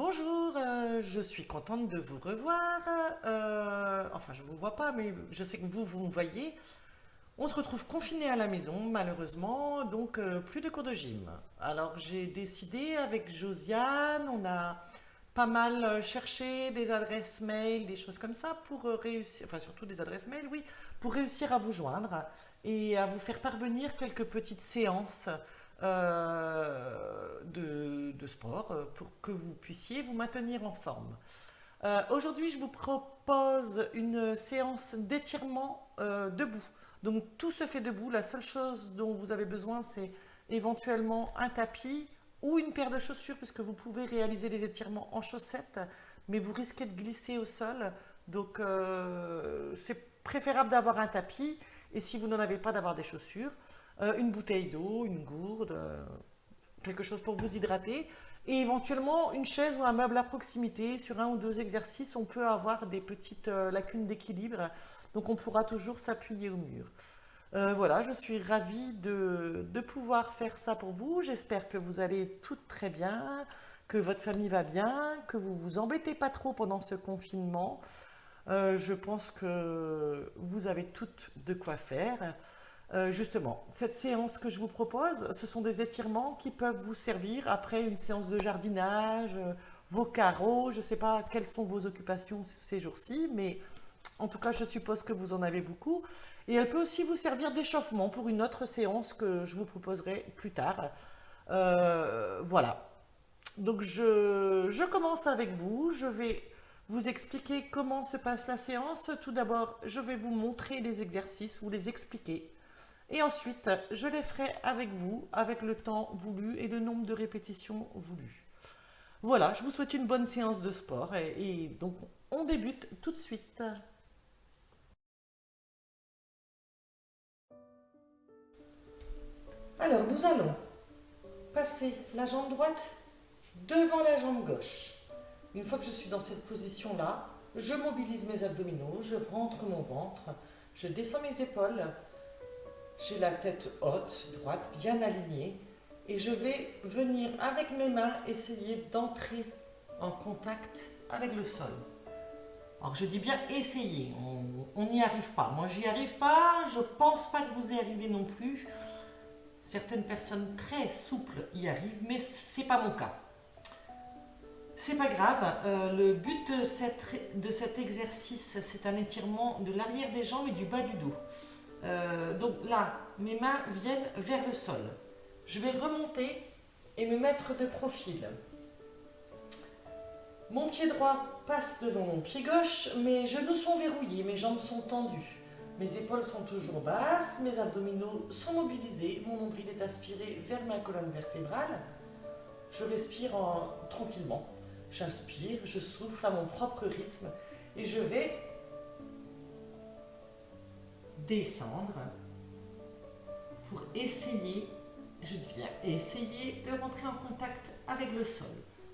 Bonjour, je suis contente de vous revoir. Enfin, je ne vous vois pas, mais je sais que vous me voyez. On se retrouve confinés à la maison, malheureusement, donc plus de cours de gym. Alors, j'ai décidé avec Josiane, on a pas mal cherché des adresses mail, des choses comme ça pour réussir, enfin surtout des adresses mail, oui, pour réussir à vous joindre et à vous faire parvenir quelques petites séances de sport pour que vous puissiez vous maintenir en forme. Aujourd'hui, je vous propose une séance d'étirement debout. Donc tout se fait debout. La seule chose dont vous avez besoin, c'est éventuellement un tapis ou une paire de chaussures, puisque vous pouvez réaliser les étirements en chaussettes, mais vous risquez de glisser au sol. Donc c'est préférable d'avoir un tapis, et si vous n'en avez pas, d'avoir des chaussures, une bouteille d'eau, une gourde, quelque chose pour vous hydrater, et éventuellement une chaise ou un meuble à proximité. Sur un ou deux exercices, on peut avoir des petites lacunes d'équilibre, donc on pourra toujours s'appuyer au mur. Voilà, je suis ravie de pouvoir faire ça pour vous. J'espère que vous allez toutes très bien, que votre famille va bien, que vous vous embêtez pas trop pendant ce confinement. Je pense que vous avez toutes de quoi faire. Justement, cette séance que je vous propose, ce sont des étirements qui peuvent vous servir après une séance de jardinage, vos carreaux. Je ne sais pas quelles sont vos occupations ces jours-ci, mais en tout cas, je suppose que vous en avez beaucoup. Et elle peut aussi vous servir d'échauffement pour une autre séance que je vous proposerai plus tard. Voilà. Donc je commence avec vous. Je vais vous expliquer comment se passe la séance. Tout d'abord, je vais vous montrer les exercices, vous les expliquer. Et ensuite, je les ferai avec vous, avec le temps voulu et le nombre de répétitions voulues. Voilà, je vous souhaite une bonne séance de sport et donc on débute tout de suite. Alors, nous allons passer la jambe droite devant la jambe gauche. Une fois que je suis dans cette position-là, je mobilise mes abdominaux, je rentre mon ventre, je descends mes épaules, j'ai la tête haute, droite, bien alignée, et je vais venir avec mes mains essayer d'entrer en contact avec le sol. Alors je dis bien essayer, on n'y arrive pas. Moi j'y arrive pas, je pense pas que vous y arrivez non plus. Certaines personnes très souples y arrivent, mais c'est pas mon cas. C'est pas grave, le but de cet exercice, c'est un étirement de l'arrière des jambes et du bas du dos. Donc là, mes mains viennent vers le sol. Je vais remonter et me mettre de profil. Mon pied droit passe devant mon pied gauche, mes genoux sont verrouillés, mes jambes sont tendues. Mes épaules sont toujours basses, mes abdominaux sont mobilisés, mon nombril est aspiré vers ma colonne vertébrale. Je respire tranquillement. J'inspire, je souffle à mon propre rythme et je vais descendre pour essayer, je dis bien essayer de rentrer en contact avec le sol.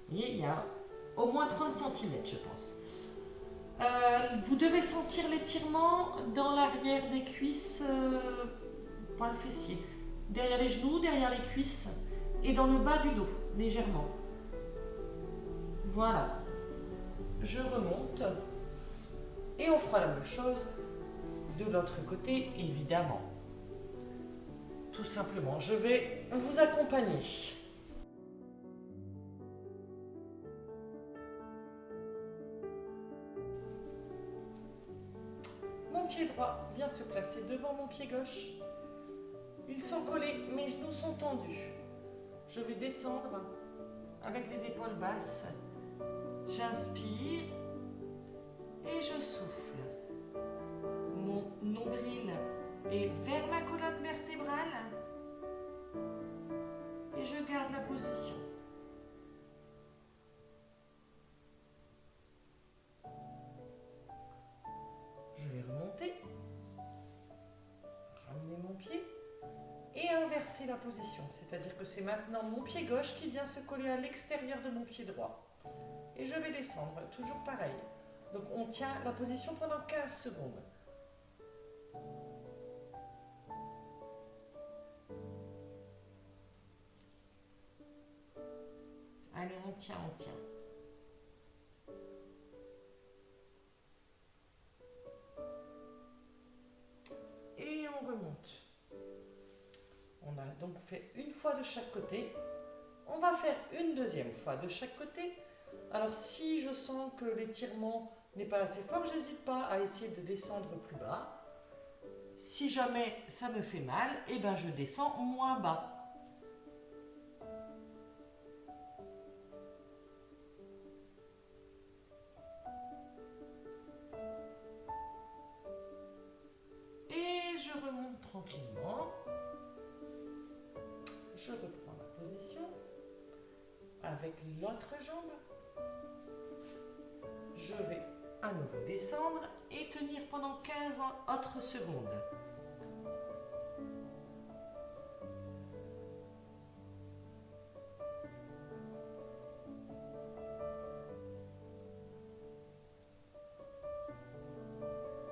Vous voyez, il y a au moins 30 cm, je pense. Vous devez sentir l'étirement dans l'arrière des cuisses, pas le fessier, derrière les genoux, derrière les cuisses et dans le bas du dos, légèrement. Voilà. Je remonte et on fera la même chose de l'autre côté, évidemment. Tout simplement, je vais vous accompagner. Mon pied droit vient se placer devant mon pied gauche. Ils sont collés, mes genoux sont tendus. Je vais descendre avec les épaules basses. J'inspire et je souffle. Mon nombril est vers ma colonne vertébrale et je garde la position. Je vais remonter, ramener mon pied et inverser la position. C'est-à-dire que c'est maintenant mon pied gauche qui vient se coller à l'extérieur de mon pied droit. Et je vais descendre, toujours pareil. Donc on tient la position pendant 15 secondes. Allez, on tient, on tient. On a donc fait une fois de chaque côté. On va faire une deuxième fois de chaque côté. Alors si je sens que l'étirement n'est pas assez fort, j'hésite pas à essayer de descendre plus bas. Si jamais ça me fait mal, eh ben je descends moins bas. Et je remonte tranquillement. Je reprends ma position avec l'autre jambe. Je vais à nouveau descendre et tenir pendant 15 autres secondes.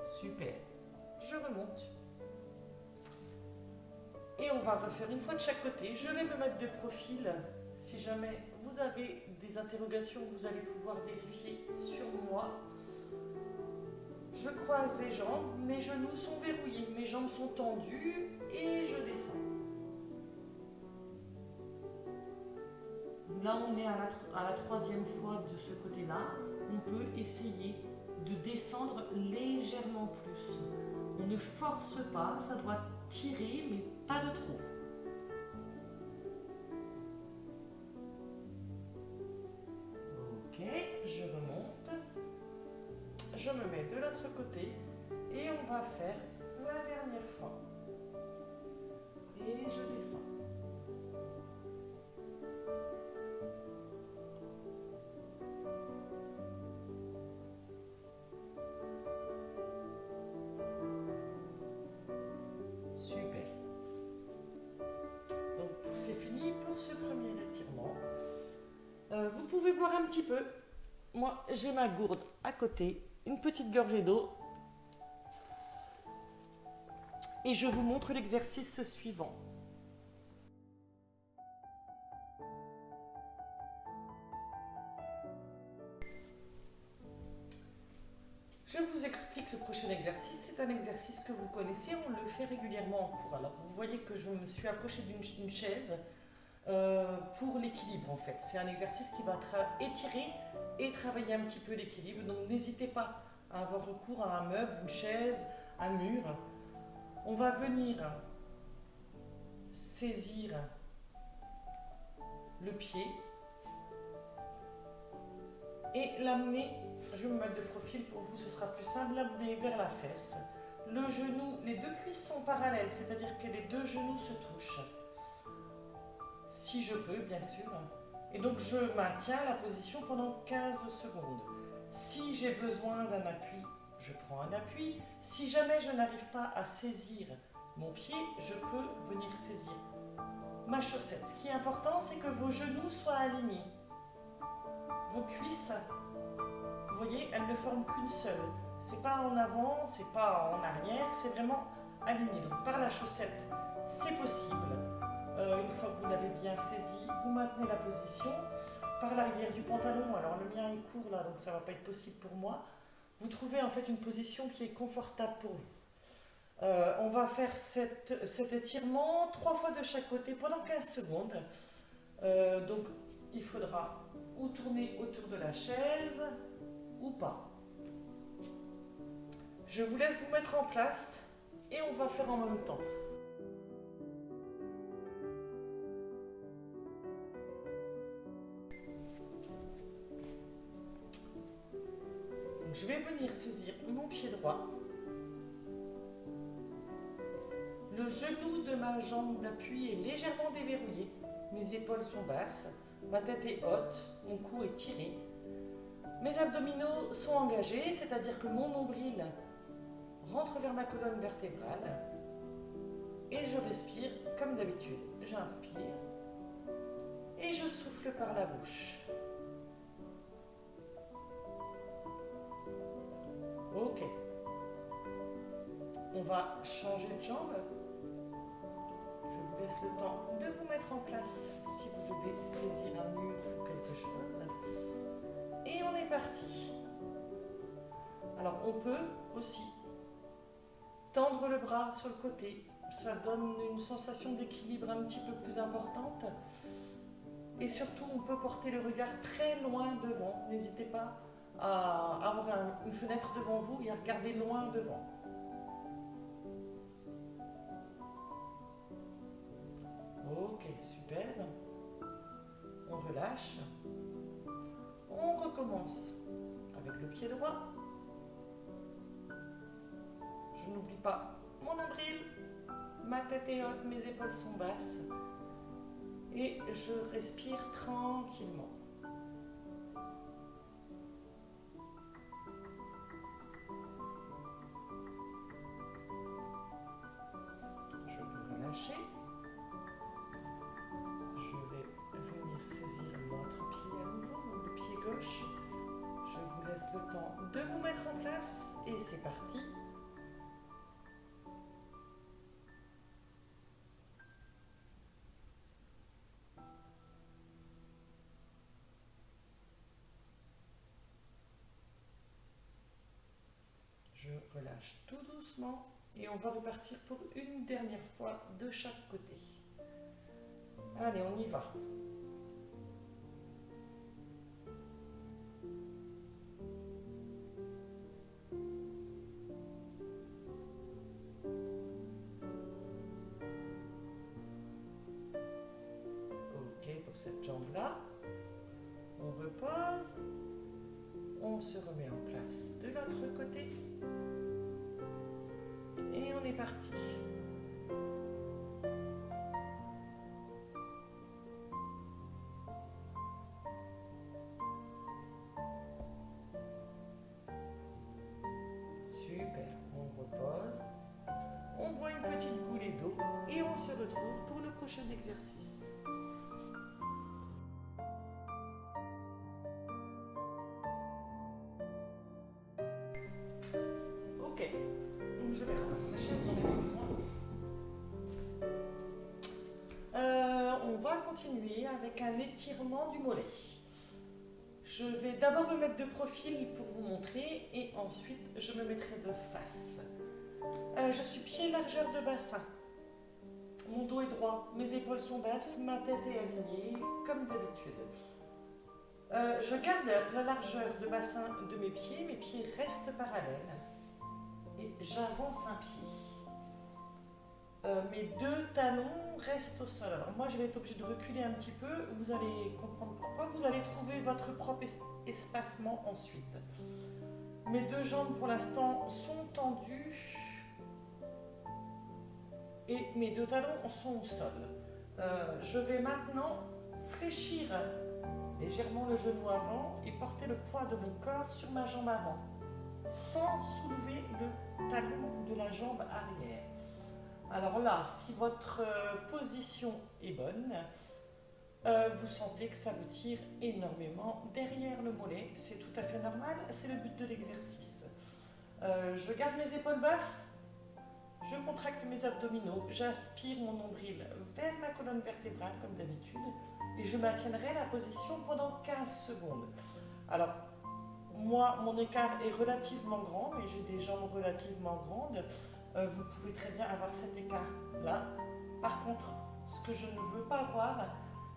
Super. Je remonte. Et on va refaire une fois de chaque côté. Je vais me mettre de profil. Si jamais vous avez des interrogations, vous allez pouvoir vérifier sur moi. Je croise les jambes, mes genoux sont verrouillés, mes jambes sont tendues et je descends. Là, on est à la troisième fois de ce côté-là. On peut essayer de descendre légèrement plus. On ne force pas, ça doit tirer, mais pas de trop. Ok, je remonte. Je me mets de l'autre côté et on va faire la dernière fois. Et je descends. Super. Donc c'est fini pour ce premier étirement. Vous pouvez boire un petit peu. Moi, j'ai ma gourde à côté, une petite gorgée d'eau. Et je vous montre l'exercice suivant. Je vous explique le prochain exercice. C'est un exercice que vous connaissez, on le fait régulièrement en cours. Alors vous voyez que je me suis approchée d'une chaise pour l'équilibre en fait. C'est un exercice qui va étirer et travailler un petit peu l'équilibre. Donc n'hésitez pas à avoir recours à un meuble, une chaise, un mur. On va venir saisir le pied et l'amener, je vais me mettre de profil pour vous, ce sera plus simple, l'amener vers la fesse. Le genou, les deux cuisses sont parallèles, c'est-à-dire que les deux genoux se touchent. Si je peux, bien sûr. Et donc je maintiens la position pendant 15 secondes. Si j'ai besoin d'un appui, je prends un appui. Si jamais je n'arrive pas à saisir mon pied, je peux venir saisir ma chaussette. Ce qui est important, c'est que vos genoux soient alignés. Vos cuisses, vous voyez, elles ne forment qu'une seule. C'est pas en avant, c'est pas en arrière, c'est vraiment aligné. Donc par la chaussette, c'est possible. Une fois que vous l'avez bien saisi, vous maintenez la position. Par l'arrière du pantalon, alors le mien est court là, donc ça ne va pas être possible pour moi. Vous trouvez en fait une position qui est confortable pour vous. On va faire cet étirement 3 fois de chaque côté pendant 15 secondes. Donc il faudra ou tourner autour de la chaise ou pas. Je vous laisse vous mettre en place et on va faire en même temps. Je vais venir saisir mon pied droit. Le genou de ma jambe d'appui est légèrement déverrouillé. Mes épaules sont basses, ma tête est haute, mon cou est tiré. Mes abdominaux sont engagés, c'est-à-dire que mon nombril rentre vers ma colonne vertébrale. Et je respire comme d'habitude. J'inspire et je souffle par la bouche. Ok. On va changer de jambe. Je vous laisse le temps de vous mettre en place si vous devez saisir un mur ou quelque chose. Et on est parti. Alors on peut aussi tendre le bras sur le côté. Ça donne une sensation d'équilibre un petit peu plus importante. Et surtout, on peut porter le regard très loin devant. N'hésitez pas à avoir une fenêtre devant vous et à regarder loin devant. Ok, super. On relâche. On recommence avec le pied droit. Je n'oublie pas mon nombril. Ma tête est haute, mes épaules sont basses. Et je respire tranquillement. Je peux relâcher. Je vais venir saisir l'autre pied à nouveau, le pied gauche. Je vous laisse le temps de vous mettre en place et c'est parti. Je relâche tout doucement et on va repartir pour une dernière fois de chaque côté. Allez, on y va. Ok, pour cette jambe-là, on repose. On se remet en place de l'autre côté. Et on est parti. Super, on repose. On boit une petite goulée d'eau et on se retrouve pour le prochain exercice. Ok, je vais ramasser ma chaise, j'en ai pas besoin. On va continuer avec un étirement du mollet. Je vais d'abord me mettre de profil pour vous montrer et ensuite je me mettrai de face. Je suis pied largeur de bassin. Mon dos est droit, mes épaules sont basses, ma tête est alignée comme d'habitude. Je garde la largeur de bassin de mes pieds restent parallèles et j'avance un pied. Mes deux talons restent au sol. Alors moi je vais être obligée de reculer un petit peu, vous allez comprendre pourquoi. Vous allez trouver votre propre espacement ensuite. Mes deux jambes pour l'instant sont tendues et mes deux talons sont au sol. Je vais maintenant fléchir légèrement le genou avant et porter le poids de mon corps sur ma jambe avant sans soulever le talon de la jambe arrière. Alors là, si votre position est bonne, vous sentez que ça vous tire énormément derrière le mollet. C'est tout à fait normal, c'est le but de l'exercice. Je garde mes épaules basses, je contracte mes abdominaux, j'aspire mon nombril vers ma colonne vertébrale comme d'habitude et je maintiendrai la position pendant 15 secondes. Alors, moi, mon écart est relativement grand et j'ai des jambes relativement grandes. Vous pouvez très bien avoir cet écart-là. Par contre, ce que je ne veux pas avoir,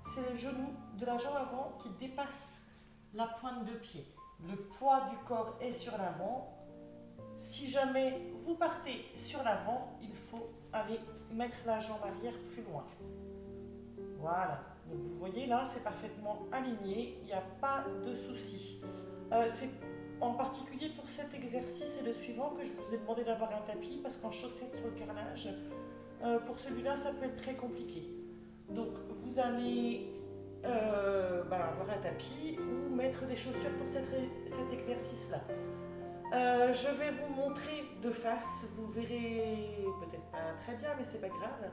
c'est les genoux de la jambe avant qui dépassent la pointe de pied. Le poids du corps est sur l'avant. Si jamais vous partez sur l'avant, il faut aller mettre la jambe arrière plus loin. Voilà. Donc vous voyez là, c'est parfaitement aligné. Il n'y a pas de souci. C'est en particulier pour cet exercice et le suivant que je vous ai demandé d'avoir un tapis parce qu'en chaussettes sur le carrelage, pour celui-là, ça peut être très compliqué. Donc vous allez avoir un tapis ou mettre des chaussures pour cet exercice-là. Je vais vous montrer de face, vous verrez peut-être pas très bien, mais c'est pas grave.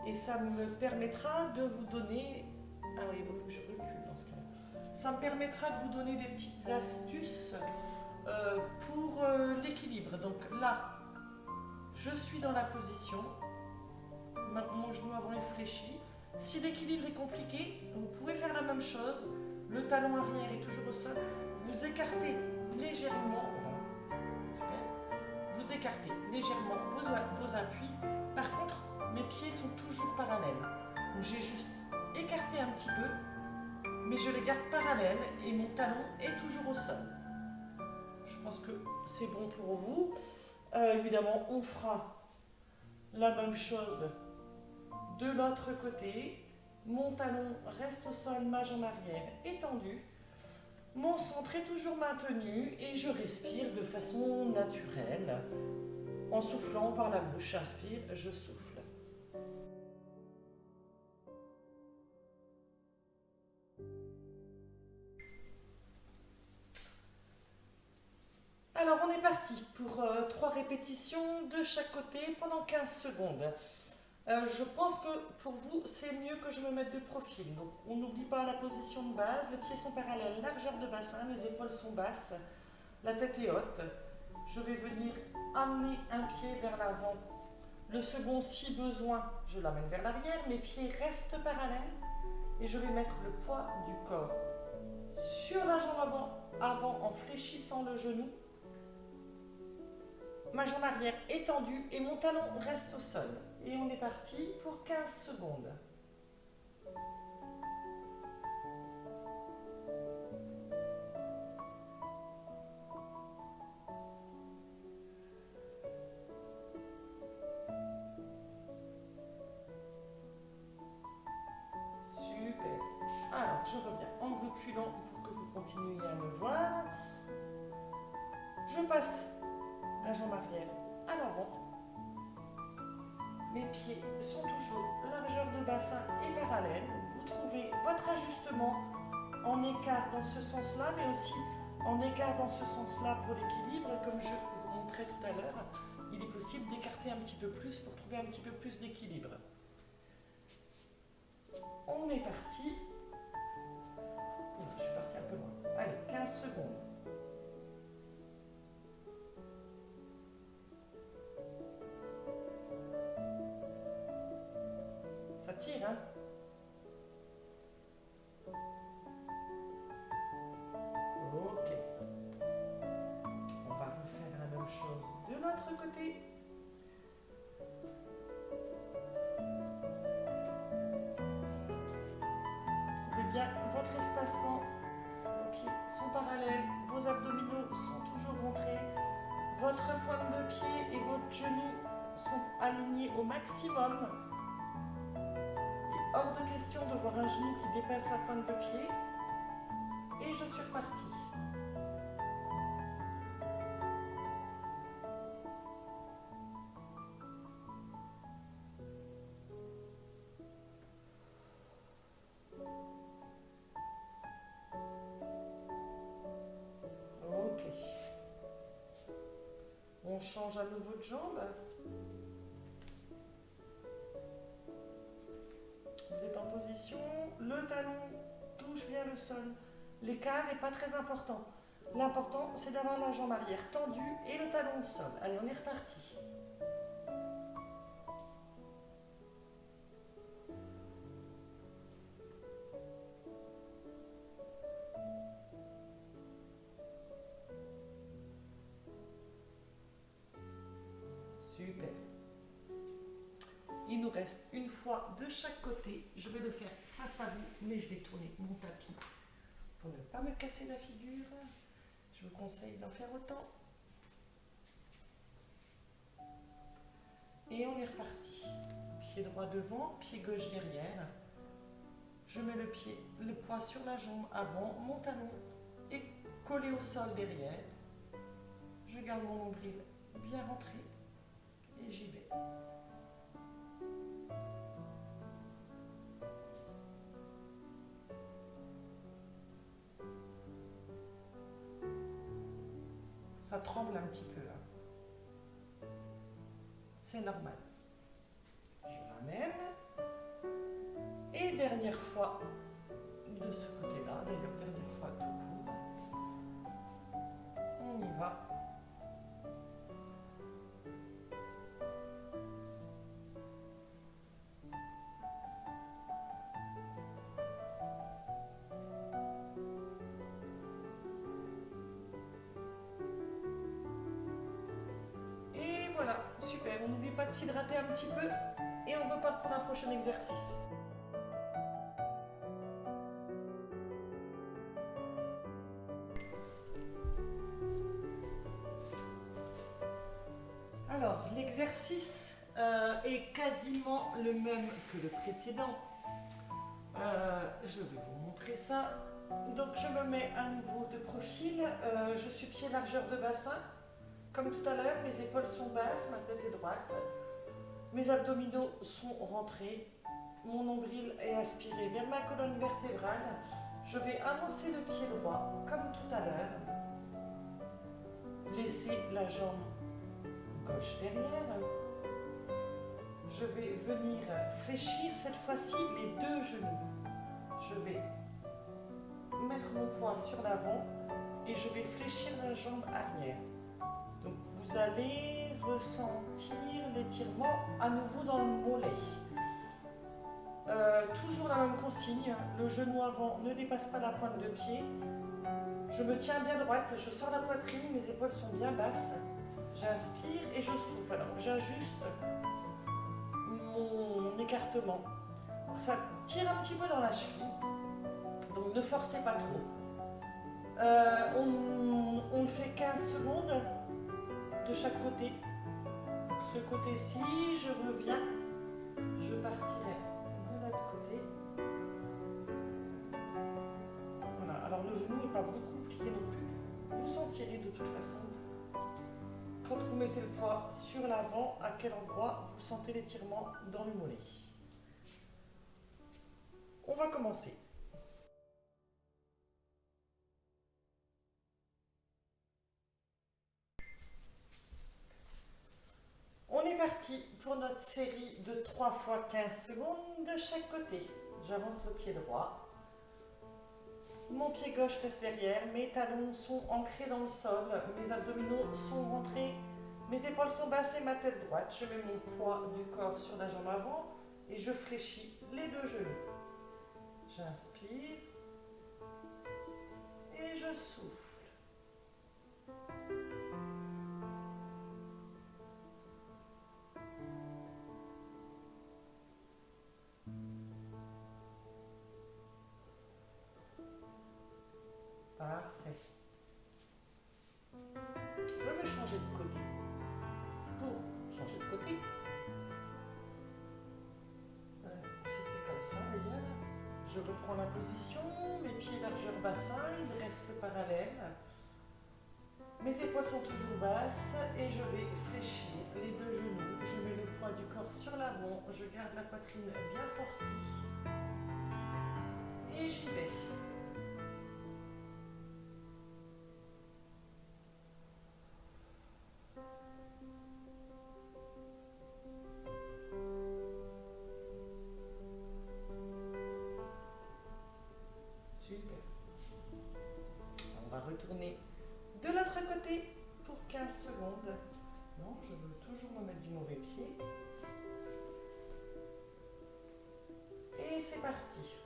Et ça me permettra de vous donner... Ah oui, il faut que je recule dans ce cas-là. Ça me permettra de vous donner des petites astuces pour l'équilibre. Donc là, je suis dans la position, mon genou avant est fléchi. Si l'équilibre est compliqué, vous pouvez faire la même chose. Le talon arrière est toujours au sol. Vous écartez légèrement, voilà, super. Vous vous écartez légèrement vos appuis. Par contre, mes pieds sont toujours parallèles. Donc j'ai juste écarté un petit peu, mais je les garde parallèles et mon talon est toujours au sol. Je pense que c'est bon pour vous. Évidemment, on fera la même chose de l'autre côté. Mon talon reste au sol, ma jambe arrière étendue. Mon centre est toujours maintenu et je respire de façon naturelle en soufflant par la bouche. J'inspire, je souffle. Alors on est parti pour 3 répétitions de chaque côté pendant 15 secondes. Je pense que pour vous, c'est mieux que je me mette de profil. Donc, on n'oublie pas la position de base. Les pieds sont parallèles, largeur de bassin, les épaules sont basses, la tête est haute. Je vais venir amener un pied vers l'avant. Le second, si besoin, je l'amène vers l'arrière. Mes pieds restent parallèles et je vais mettre le poids du corps sur la jambe avant en fléchissant le genou. Ma jambe arrière étendue et mon talon reste au sol. Et on est parti pour 15 secondes. Super. Alors, je reviens en reculant pour que vous continuiez à me voir. Je passe la jambe arrière à l'avant. Mes pieds sont toujours largeur de bassin et parallèle. Vous trouvez votre ajustement en écart dans ce sens-là, mais aussi en écart dans ce sens-là pour l'équilibre. Comme je vous montrais tout à l'heure, il est possible d'écarter un petit peu plus pour trouver un petit peu plus d'équilibre. On est parti. Je suis parti un peu loin. Allez, 15 secondes. Ça tire, hein? Ok. On va refaire la même chose de l'autre côté. Trouvez bien votre espacement. Vos pieds sont parallèles, vos abdominaux sont toujours rentrés. Votre pointe de pied et votre genou sont alignés au maximum. Hors de question de voir un genou qui dépasse la pointe de pied. Et je suis repartie. Ok. On change à nouveau de jambe. Vous êtes en position, le talon touche bien le sol. L'écart n'est pas très important. L'important, c'est d'avoir la jambe arrière tendue et le talon au sol. Allez, on est reparti. Super. Il nous reste une fois de chaque côté. Je vais le faire face à vous, mais je vais tourner mon tapis pour ne pas me casser la figure. Je vous conseille d'en faire autant. Et on est reparti. Pied droit devant, pied gauche derrière. Je mets le poids sur la jambe avant, mon talon est collé au sol derrière. Je garde mon nombril bien rentré et j'y vais. Ça tremble un petit peu. Hein. C'est normal. Je ramène. Et dernière fois de ce côté-là, d'ailleurs dernière fois tout court. On y va. pas de s'hydrater un petit peu et on repart pour un prochain exercice. Alors, l'exercice est quasiment le même que le précédent. Je vais vous montrer ça. Donc, je me mets à nouveau de profil. Je suis pied largeur de bassin. Comme tout à l'heure, mes épaules sont basses, ma tête est droite. Mes abdominaux sont rentrés. Mon nombril est aspiré vers ma colonne vertébrale. Je vais avancer le pied droit, comme tout à l'heure. Laisser la jambe gauche derrière. Je vais venir fléchir cette fois-ci les deux genoux. Je vais mettre mon poids sur l'avant et je vais fléchir la jambe arrière. Donc vous allez ressentir l'étirement à nouveau dans le mollet. Toujours la même consigne, le genou avant ne dépasse pas la pointe de pied. Je me tiens bien droite, je sors la poitrine, mes épaules sont bien basses. J'inspire et je souffle. Alors j'ajuste mon écartement. Alors, ça tire un petit peu dans la cheville, donc ne forcez pas trop. On le fait 15 secondes de chaque côté. Ce côté-ci, je reviens, je partirai de l'autre côté. Voilà, alors le genou n'est pas beaucoup plié non plus. Vous sentirez de toute façon, quand vous mettez le poids sur l'avant, à quel endroit vous sentez l'étirement dans le mollet. On va commencer. On est parti pour notre série de 3 fois 15 secondes de chaque côté. J'avance le pied droit. Mon pied gauche reste derrière, mes talons sont ancrés dans le sol, mes abdominaux sont rentrés, mes épaules sont basses et ma tête droite. Je mets mon poids du corps sur la jambe avant et je fléchis les deux genoux. J'inspire et je souffle. Parfait. Je vais changer de côté. Pour changer de côté, c'était comme ça d'ailleurs. Je reprends la position, mes pieds largeur bassin, ils restent parallèles. Mes épaules sont toujours basses et je vais fléchir les deux genoux. Je mets le poids du corps sur l'avant, je garde la poitrine bien sortie. Et j'y vais. Super. On va retourner de l'autre côté pour 15 secondes. Non, je veux toujours me mettre du mauvais pied. Et c'est parti.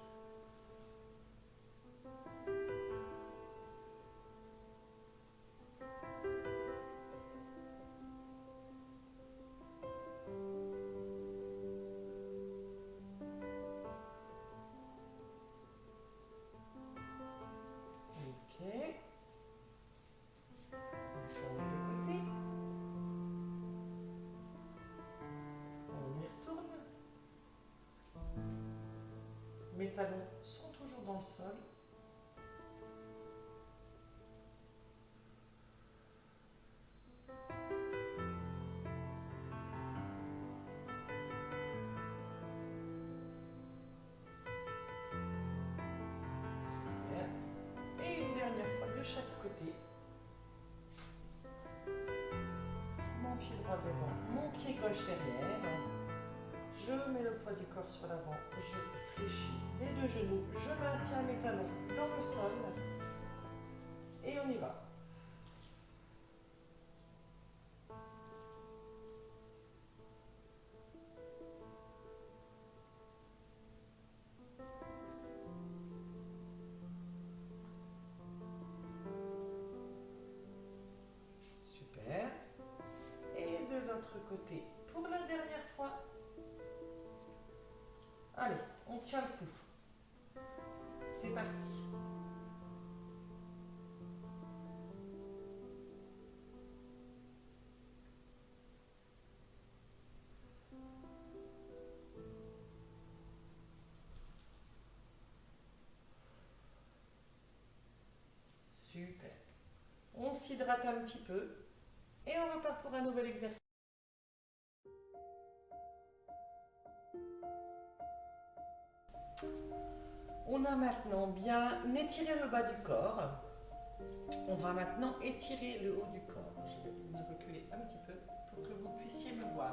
Mes talons sont toujours dans le sol. Super. Et une dernière fois de chaque côté. Mon pied droit devant, mon pied gauche derrière. Je mets le poids du corps sur l'avant, je fléchis les deux genoux, je maintiens mes talons dans le sol et on y va. Super. Et de l'autre côté, pour la Allez, on tient le coup. C'est parti. Super. On s'hydrate un petit peu et on repart pour un nouvel exercice. On a maintenant bien étiré le bas du corps. On va maintenant étirer le haut du corps. Je vais me reculer un petit peu pour que vous puissiez me voir.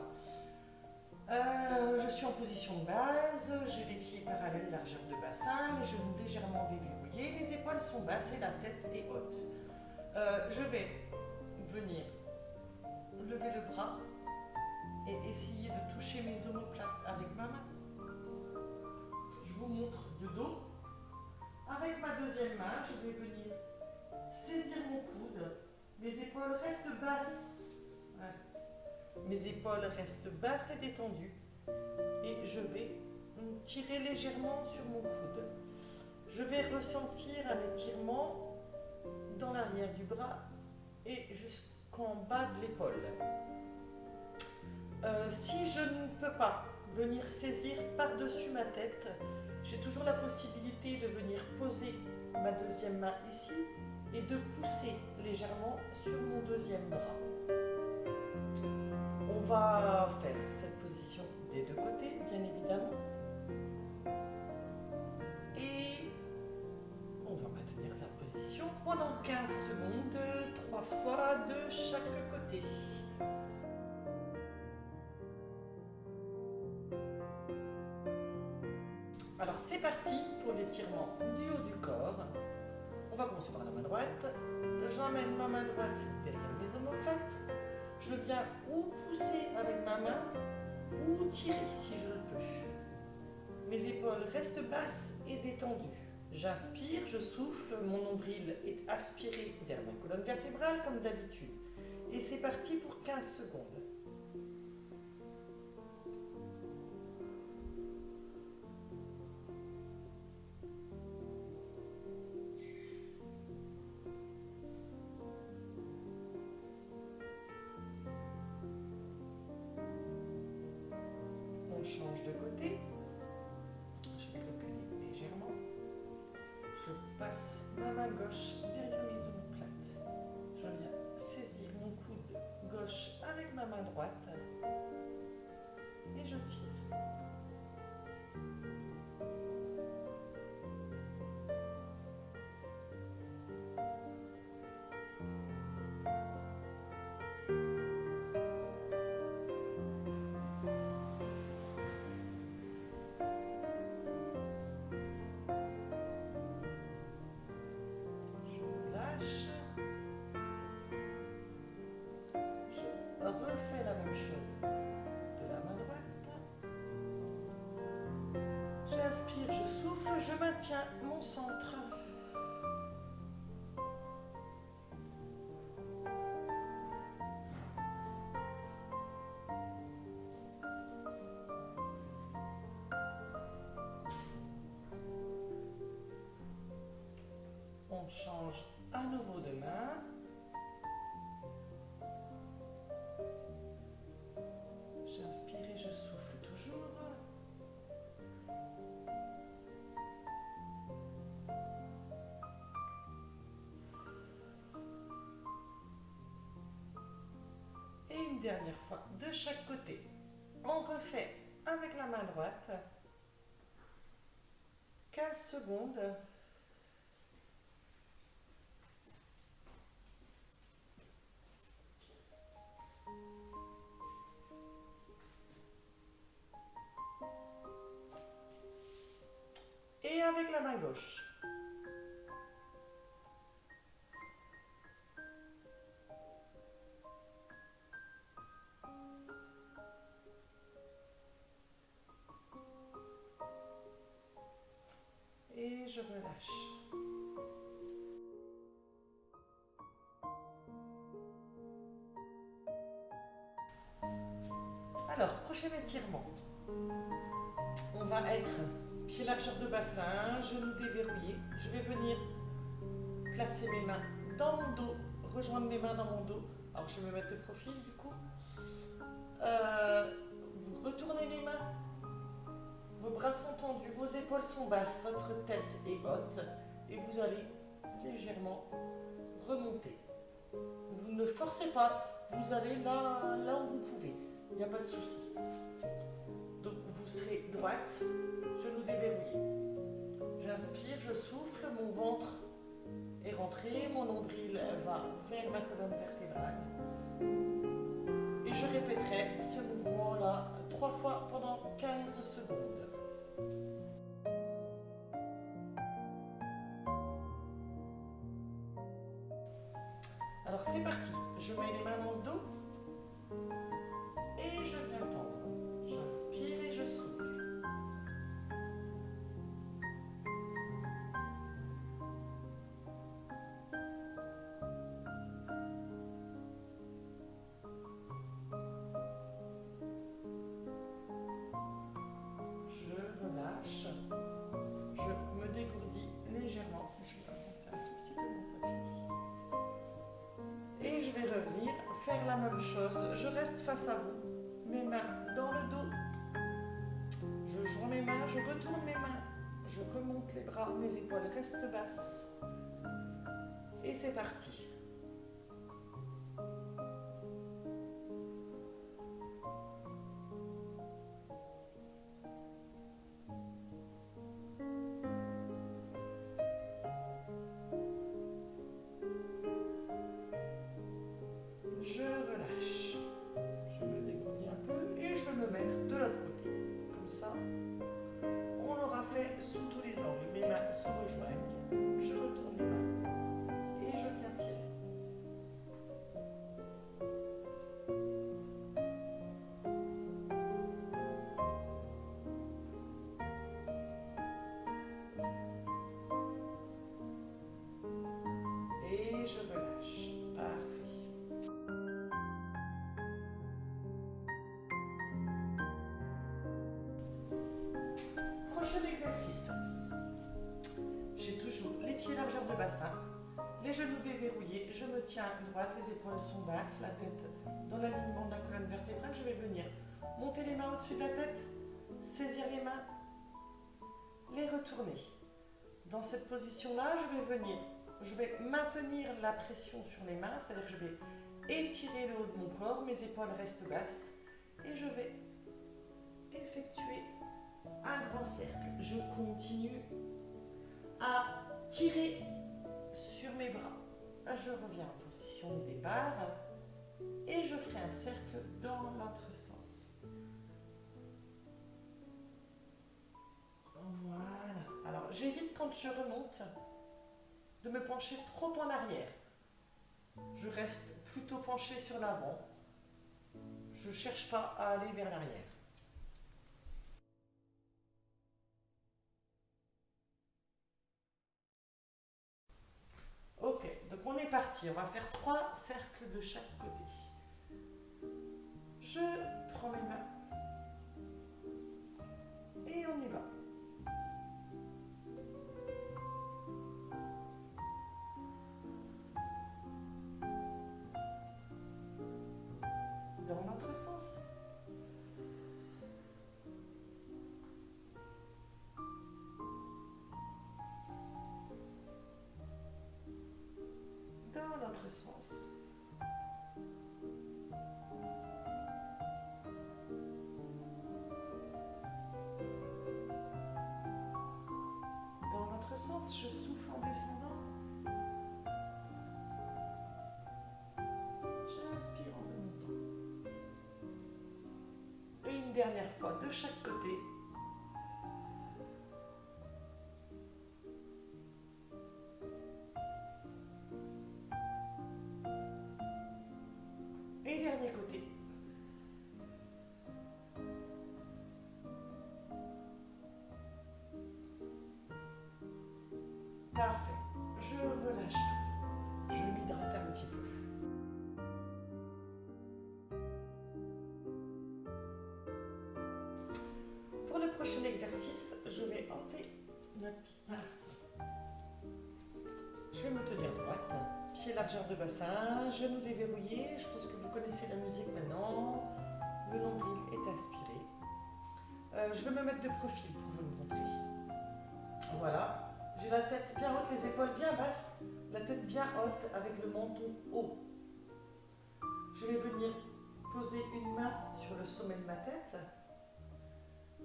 Je suis en position de base, j'ai les pieds parallèles, largeur de bassin, les genoux légèrement déverrouillés, les épaules sont basses et la tête est haute. Je vais venir lever le bras et essayer de toucher mes omoplates avec ma main. Je vous montre de dos. Avec ma deuxième main, je vais venir saisir mon coude. Mes épaules restent basses. Ouais. Mes épaules restent basses et détendues. Et je vais tirer légèrement sur mon coude. Je vais ressentir un étirement dans l'arrière du bras et jusqu'en bas de l'épaule. Si je ne peux pas venir saisir par-dessus ma tête, j'ai toujours la possibilité de venir poser ma deuxième main ici et de pousser légèrement sur mon deuxième bras. On va faire cette position des deux côtés, bien évidemment. Et on va maintenir la position pendant 15 secondes, 3 fois de chaque côté. Alors c'est parti pour l'étirement du haut du corps. On va commencer par la main droite. J'emmène ma main droite derrière mes omoplates. Je viens ou pousser avec ma main ou tirer si je le peux. Mes épaules restent basses et détendues. J'inspire, je souffle, mon nombril est aspiré vers ma colonne vertébrale comme d'habitude. Et c'est parti pour 15 secondes. On change de côté. Je vais reculer légèrement. Je passe ma main gauche derrière mes omoplates. Je viens saisir mon coude gauche avec ma main droite et je tire. Refais la même chose de la main droite. J'inspire, je souffle, je maintiens mon centre. On change à nouveau de main. J'inspire et je souffle toujours. Et une dernière fois de chaque côté. On refait avec la main droite. 15 secondes. Et avec la main gauche. Et je relâche. Alors, prochain étirement. On va être pied largeur de bassin, genoux déverrouillés. Je vais venir placer mes mains dans mon dos, rejoindre mes mains dans mon dos. Alors je vais me mettre de profil du coup. Vous retournez les mains, vos bras sont tendus, vos épaules sont basses, votre tête est haute et vous allez légèrement remonter. Vous ne forcez pas, vous allez là où vous pouvez, il n'y a pas de souci. Donc vous serez droite, genoux déverrouillés. J'inspire, je souffle, mon ventre est rentré, mon nombril va vers ma colonne vertébrale. Et je répéterai ce mouvement-là 3 fois pendant 15 secondes. Alors c'est parti, je mets les mains dans le dos et je viens tendre. J'inspire et je souffle. Je relâche, je me dégourdis légèrement, je vais avancer un tout petit peu mon tapis. Et je vais revenir faire la même chose. Je reste face à vous, mes mains dans le dos. Je joins mes mains, je retourne mes mains, je remonte les bras, mes épaules restent basses. Et c'est parti. Je relâche. Je me dégourdis un peu et je vais me mettre de l'autre côté. Comme ça, on l'aura fait sous tous les angles. Mes mains se rejoignent. Je retourne les mains et je viens tirer. Et je relâche. Parfait. Prochain exercice. J'ai toujours les pieds largeur de bassin, les genoux déverrouillés, je me tiens droite, les épaules sont basses, la tête dans l'alignement de la colonne vertébrale. Je vais venir monter les mains au-dessus de la tête, saisir les mains, les retourner. Dans cette position-là, je vais maintenir la pression sur les mains, c'est-à-dire que je vais étirer le haut de mon corps, mes épaules restent basses et je vais effectuer un grand cercle. Je continue à tirer sur mes bras. Je reviens en position de départ et je ferai un cercle dans l'autre sens. Voilà. Alors j'évite quand je remonte de me pencher trop en arrière. Je reste plutôt penché sur l'avant. Je ne cherche pas à aller vers l'arrière. Ok, donc on est parti. On va faire 3 cercles de chaque côté. Je prends mes mains et on y va. Dans l'autre sens. Dans l'autre sens. Dans l'autre sens, je souffle en descendant. J'inspire en remontant. Et une dernière fois de chaque côté. Et dernier côté. Parfait. Je relâche tout. Je m'hydrate un petit peu. prochain exercice, je vais enlever ma petite pince. Je vais me tenir droite, pied largeur de bassin, genoux déverrouillés. Je pense que vous connaissez la musique maintenant. Le nombril est aspiré. Je vais me mettre de profil pour vous le montrer. Voilà. J'ai la tête bien haute, les épaules bien basses, la tête bien haute avec le menton haut. Je vais venir poser une main sur le sommet de ma tête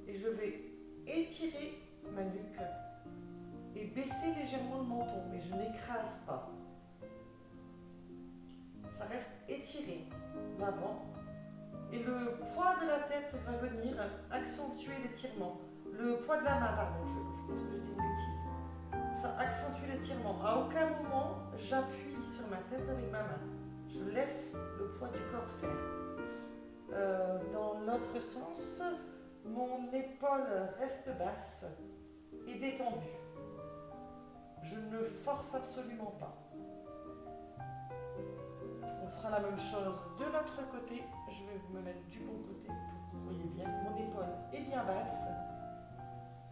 et je vais étirer ma nuque et baisser légèrement le menton, mais je n'écrase pas. Ça reste étiré, l'avant. Et le poids de la tête va venir accentuer l'étirement. Le poids de la main, pardon, je pense que j'ai dit une bêtise. Ça accentue l'étirement. À aucun moment, j'appuie sur ma tête avec ma main. Je laisse le poids du corps faire. Dans l'autre sens, mon épaule reste basse et détendue. Je ne force absolument pas. On fera la même chose de l'autre côté. Je vais me mettre du bon côté pour que vous voyez bien. Mon épaule est bien basse.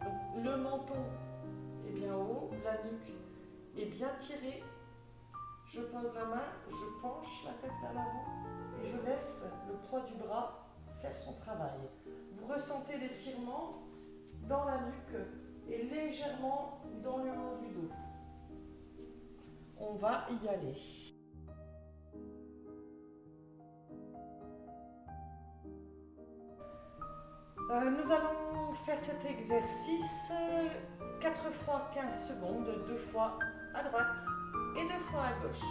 Donc, le menton est bien haut. La nuque est bien tirée. Je pose la main, je penche la tête vers l'avant et je laisse le poids du bras faire son travail. Vous ressentez l'étirement dans la nuque et légèrement dans le haut du dos. On va y aller. Nous allons faire cet exercice 4 fois 15 secondes, 2 fois à droite et 2 fois à gauche.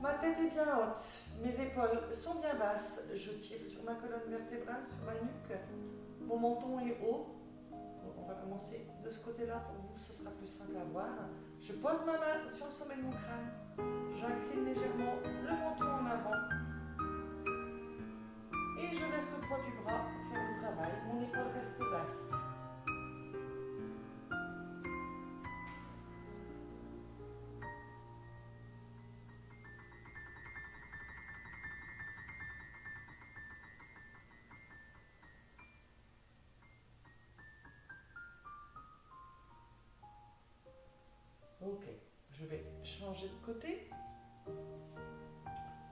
Ma tête est bien haute, mes épaules sont bien basses, je tire sur ma colonne vertébrale, sur ma nuque, mon menton est haut. On va commencer de ce côté-là, pour vous ce sera plus simple à voir. Je pose ma main sur le sommet de mon crâne, j'incline légèrement le menton en avant et je laisse le poids du bras faire le travail, mon épaule reste basse. Ok, je vais changer de côté.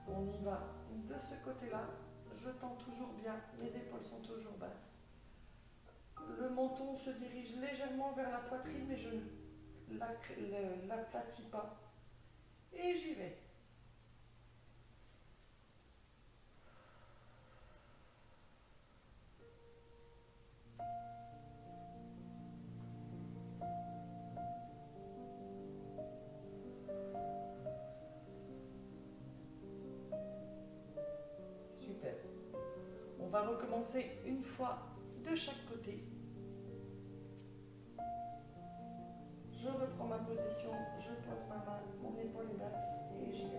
On y va de ce côté-là. Je tends toujours bien, mes épaules sont toujours basses. Le menton se dirige légèrement vers la poitrine, mais je ne l'aplatis pas. Et j'y vais. Super. On va recommencer une fois de chaque côté. Je reprends ma position, je pose ma main, mon épaule est basse et j'y vais.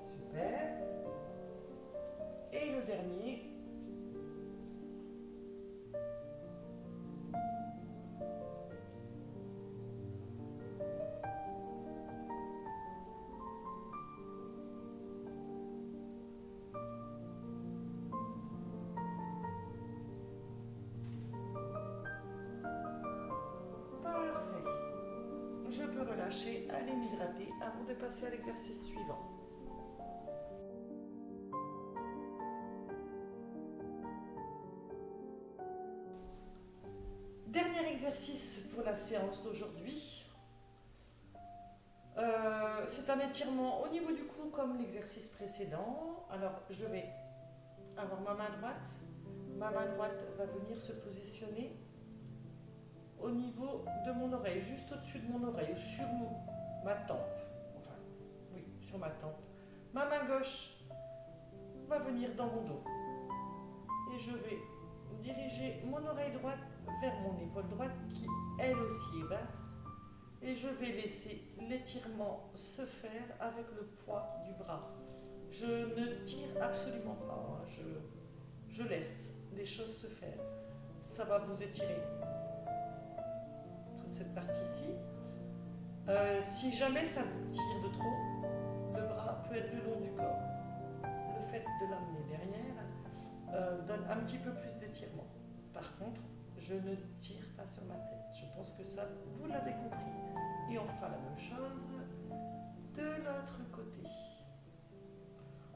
Super. Et le dernier. Je peux relâcher, aller m'hydrater avant de passer à l'exercice suivant. Dernier exercice pour la séance d'aujourd'hui. C'est un étirement au niveau du cou comme l'exercice précédent. Alors je vais avoir ma main droite. Ma main droite va venir se positionner au niveau de mon oreille, juste au-dessus de mon oreille, sur ma tempe. Enfin, oui, sur ma tempe. Ma main gauche va venir dans mon dos. Et je vais diriger mon oreille droite vers mon épaule droite qui, elle aussi, est basse. Et je vais laisser l'étirement se faire avec le poids du bras. Je ne tire absolument pas, je laisse les les choses se faire. Ça va vous étirer toute cette partie-ci. Si jamais ça vous tire de trop, le bras peut être le long du corps. Le fait de l'amener derrière donne un petit peu plus d'étirement. Par contre, je ne tire pas sur ma tête. Je pense que ça, vous l'avez compris. Et on fera la même chose de l'autre côté.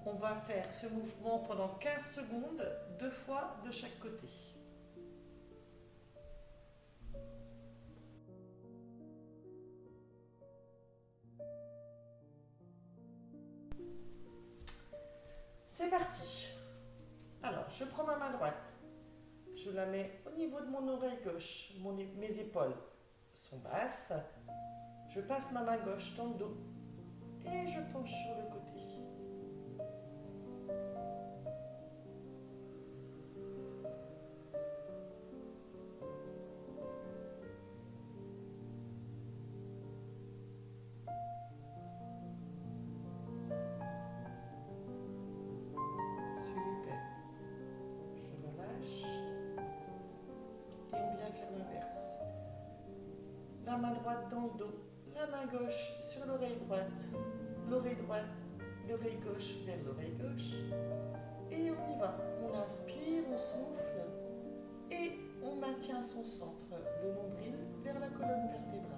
On va faire ce mouvement pendant 15 secondes, 2 fois de chaque côté. C'est parti. Alors, je prends ma main droite. Je la mets au niveau de mon oreille gauche. Mes épaules sont basses. Je passe ma main gauche dans le dos et je penche sur le côté. Super. Je relâche et on vient faire l'inverse. La main droite dans le dos. La main gauche sur l'oreille droite, l'oreille gauche vers l'oreille gauche. Et on y va. On inspire, on souffle et on maintient son centre, le nombril vers la colonne vertébrale.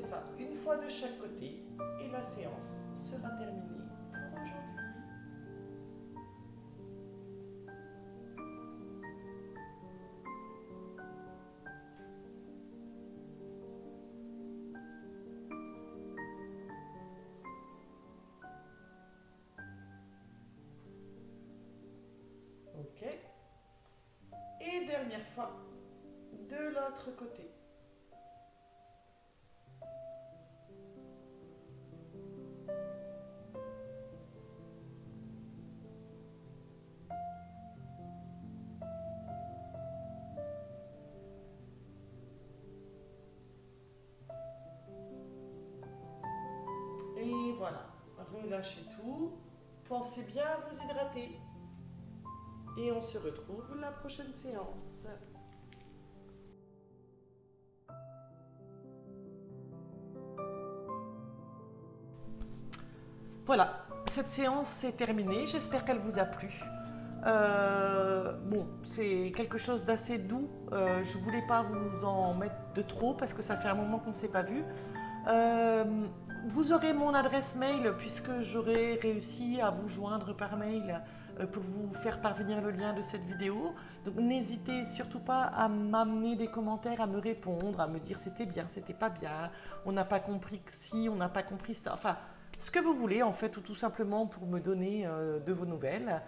Ça une fois de chaque côté et la séance sera terminée pour aujourd'hui. Ok. Et dernière fois de l'autre côté. Et voilà, relâchez tout, pensez bien à vous hydrater. Et on se retrouve la prochaine séance. Voilà, cette séance est terminée, j'espère qu'elle vous a plu. Bon, c'est quelque chose d'assez doux, je voulais pas vous en mettre de trop parce que ça fait un moment qu'on ne s'est pas vu. Vous aurez mon adresse mail puisque j'aurai réussi à vous joindre par mail pour vous faire parvenir le lien de cette vidéo. Donc n'hésitez surtout pas à m'amener des commentaires, à me répondre, à me dire c'était bien, c'était pas bien, on n'a pas compris que si, on n'a pas compris ça, enfin ce que vous voulez en fait, ou tout simplement pour me donner de vos nouvelles.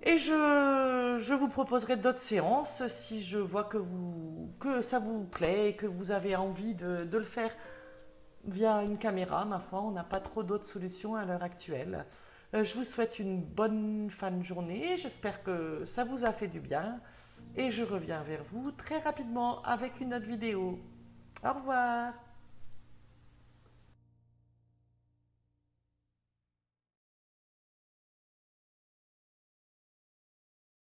Et je vous proposerai d'autres séances si je vois que ça vous plaît et que vous avez envie de le faire via une caméra. Ma foi, on n'a pas trop d'autres solutions à l'heure actuelle. Je vous souhaite une bonne fin de journée. J'espère que ça vous a fait du bien. Et je reviens vers vous très rapidement avec une autre vidéo. Au revoir.